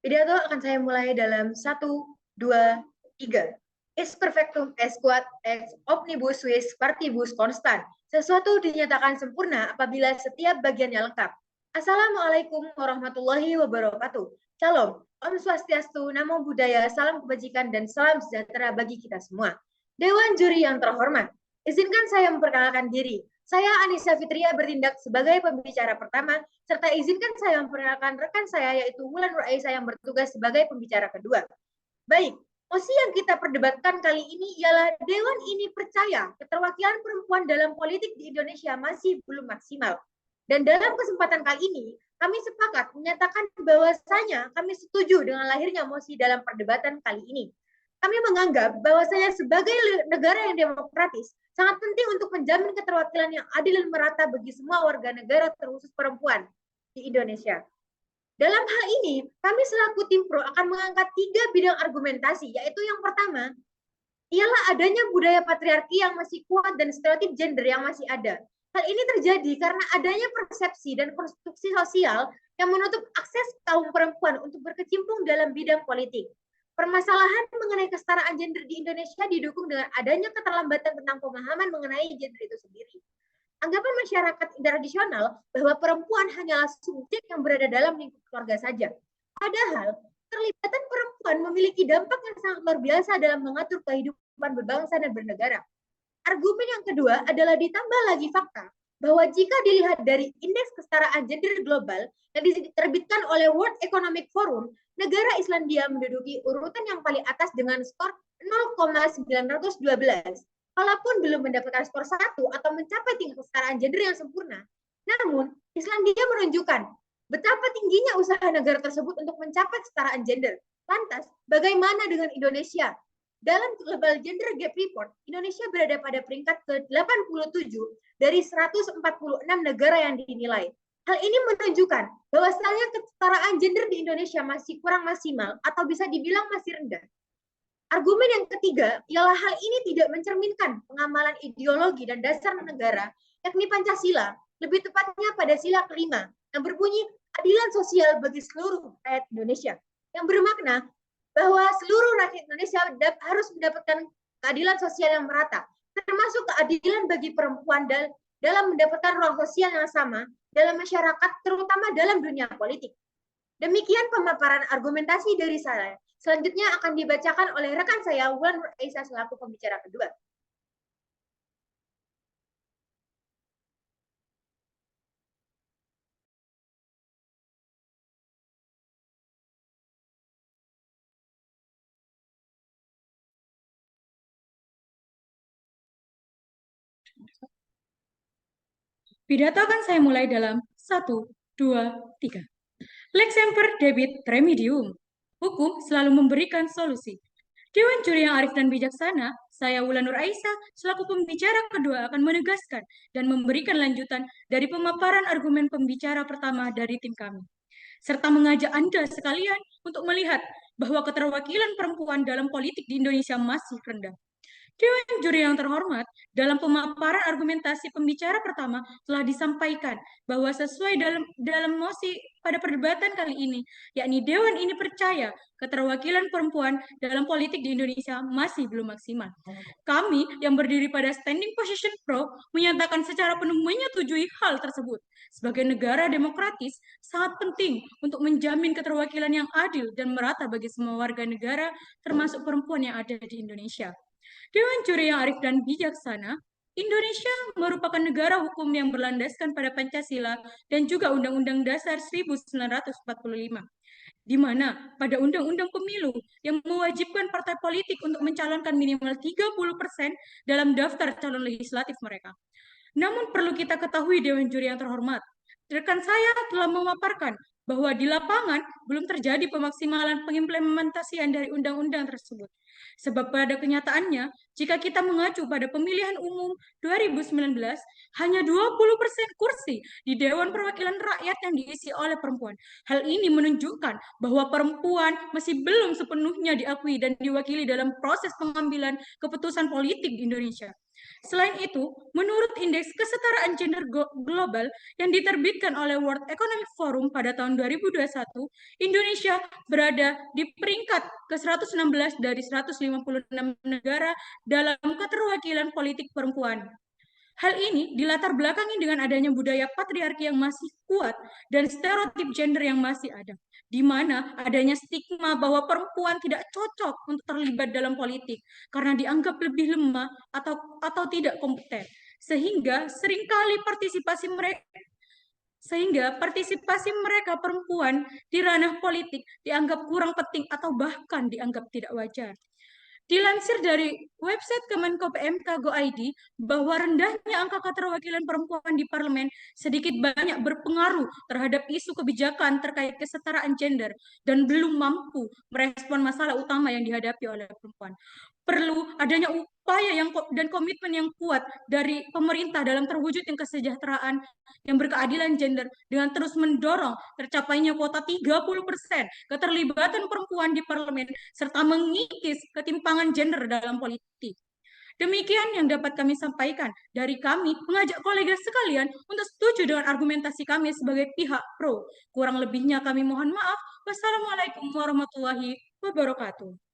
Pidato akan saya mulai dalam 1, 2, 3. Is perfectum est quod ex omnibus vis partibus constant. Sesuatu dinyatakan sempurna apabila setiap bagiannya lengkap. Assalamualaikum warahmatullahi wabarakatuh. Salam, Om Swastiastu, Namo Buddhaya, salam kebajikan dan salam sejahtera bagi kita semua. Dewan juri yang terhormat, izinkan saya memperkenalkan diri. Saya Anissa Fitria bertindak sebagai pembicara pertama, serta izinkan saya memperkenalkan rekan saya yaitu Wulan Nur Aisyah yang bertugas sebagai pembicara kedua. Baik, mosi yang kita perdebatkan kali ini ialah Dewan ini percaya keterwakilan perempuan dalam politik di Indonesia masih belum maksimal. Dan dalam kesempatan kali ini, kami sepakat menyatakan bahwasanya kami setuju dengan lahirnya mosi dalam perdebatan kali ini. Kami menganggap bahwasanya sebagai negara yang demokratis, sangat penting untuk menjamin keterwakilan yang adil dan merata bagi semua warga negara terkhusus perempuan di Indonesia. Dalam hal ini, kami selaku tim pro akan mengangkat 3 bidang argumentasi, yaitu yang pertama, ialah adanya budaya patriarki yang masih kuat dan stereotip gender yang masih ada. Hal ini terjadi karena adanya persepsi dan konstruksi sosial yang menutup akses kaum perempuan untuk berkecimpung dalam bidang politik. Permasalahan mengenai kesetaraan gender di Indonesia didukung dengan adanya keterlambatan tentang pemahaman mengenai gender itu sendiri. Anggapan masyarakat tradisional bahwa perempuan hanyalah subjek yang berada dalam lingkup keluarga saja. Padahal, terlibatan perempuan memiliki dampak yang sangat luar biasa dalam mengatur kehidupan berbangsa dan bernegara. Argumen yang kedua adalah ditambah lagi fakta bahwa jika dilihat dari indeks kesetaraan gender global yang diterbitkan oleh World Economic Forum, negara Islandia menduduki urutan yang paling atas dengan skor 0,912. Walaupun belum mendapatkan skor 1 atau mencapai tingkat kesetaraan gender yang sempurna, namun Islandia menunjukkan betapa tingginya usaha negara tersebut untuk mencapai kesetaraan gender. Lantas, bagaimana dengan Indonesia? Dalam Global Gender Gap Report, Indonesia berada pada peringkat ke-87 dari 146 negara yang dinilai. Hal ini menunjukkan bahwasanya kesetaraan gender di Indonesia masih kurang maksimal atau bisa dibilang masih rendah. Argumen yang ketiga ialah hal ini tidak mencerminkan pengamalan ideologi dan dasar negara, yakni Pancasila, lebih tepatnya pada sila kelima, yang berbunyi keadilan sosial bagi seluruh rakyat Indonesia, yang bermakna bahwa seluruh rakyat Indonesia harus mendapatkan keadilan sosial yang merata, termasuk keadilan bagi perempuan dalam mendapatkan ruang sosial yang sama dalam masyarakat, terutama dalam dunia politik. Demikian pemaparan argumentasi dari saya. Selanjutnya akan dibacakan oleh rekan saya, Wulan Nur Aisyah, selaku pembicara kedua. Pidato akan saya mulai dalam 1, 2, 3. Lex semper debit remedium. Hukum selalu memberikan solusi. Dewan juri yang arif dan bijaksana, saya Wulan Nur Aisyah, selaku pembicara kedua akan menegaskan dan memberikan lanjutan dari pemaparan argumen pembicara pertama dari tim kami, serta mengajak Anda sekalian untuk melihat bahwa keterwakilan perempuan dalam politik di Indonesia masih rendah. Dewan juri yang terhormat, dalam pemaparan argumentasi pembicara pertama telah disampaikan bahwa sesuai dalam mosi pada perdebatan kali ini, yakni Dewan ini percaya keterwakilan perempuan dalam politik di Indonesia masih belum maksimal. Kami yang berdiri pada standing position pro menyatakan secara penuh menyetujui hal tersebut. Sebagai negara demokratis, sangat penting untuk menjamin keterwakilan yang adil dan merata bagi semua warga negara, termasuk perempuan yang ada di Indonesia. Dewan juri yang arif dan bijaksana, Indonesia merupakan negara hukum yang berlandaskan pada Pancasila dan juga Undang-Undang Dasar 1945, di mana pada Undang-Undang Pemilu yang mewajibkan partai politik untuk mencalonkan minimal 30% dalam daftar calon legislatif mereka. Namun perlu kita ketahui Dewan juri yang terhormat, rekan saya telah memaparkan bahwa di lapangan belum terjadi pemaksimalan pengimplementasian dari undang-undang tersebut. Sebab pada kenyataannya, jika kita mengacu pada pemilihan umum 2019, hanya 20% kursi di Dewan Perwakilan Rakyat yang diisi oleh perempuan. Hal ini menunjukkan bahwa perempuan masih belum sepenuhnya diakui dan diwakili dalam proses pengambilan keputusan politik di Indonesia. Selain itu, menurut Indeks Kesetaraan Gender Global yang diterbitkan oleh World Economic Forum pada tahun 2021, Indonesia berada di peringkat ke-116 dari 156 negara dalam keterwakilan politik perempuan. Hal ini dilatar belakangi dengan adanya budaya patriarki yang masih kuat dan stereotip gender yang masih ada, di mana adanya stigma bahwa perempuan tidak cocok untuk terlibat dalam politik karena dianggap lebih lemah atau tidak kompeten. Sehingga partisipasi mereka perempuan di ranah politik dianggap kurang penting atau bahkan dianggap tidak wajar. Dilansir dari website Kemenko PMK.go.id bahwa rendahnya angka keterwakilan perempuan di parlemen sedikit banyak berpengaruh terhadap isu kebijakan terkait kesetaraan gender dan belum mampu merespon masalah utama yang dihadapi oleh perempuan. Perlu adanya upaya dan komitmen yang kuat dari pemerintah dalam terwujudnya kesejahteraan yang berkeadilan gender dengan terus mendorong tercapainya kuota 30% keterlibatan perempuan di parlemen serta mengikis ketimpangan gender dalam politik. Demikian yang dapat kami sampaikan dari kami, mengajak kolega sekalian untuk setuju dengan argumentasi kami sebagai pihak pro. Kurang lebihnya kami mohon maaf. Wassalamualaikum warahmatullahi wabarakatuh.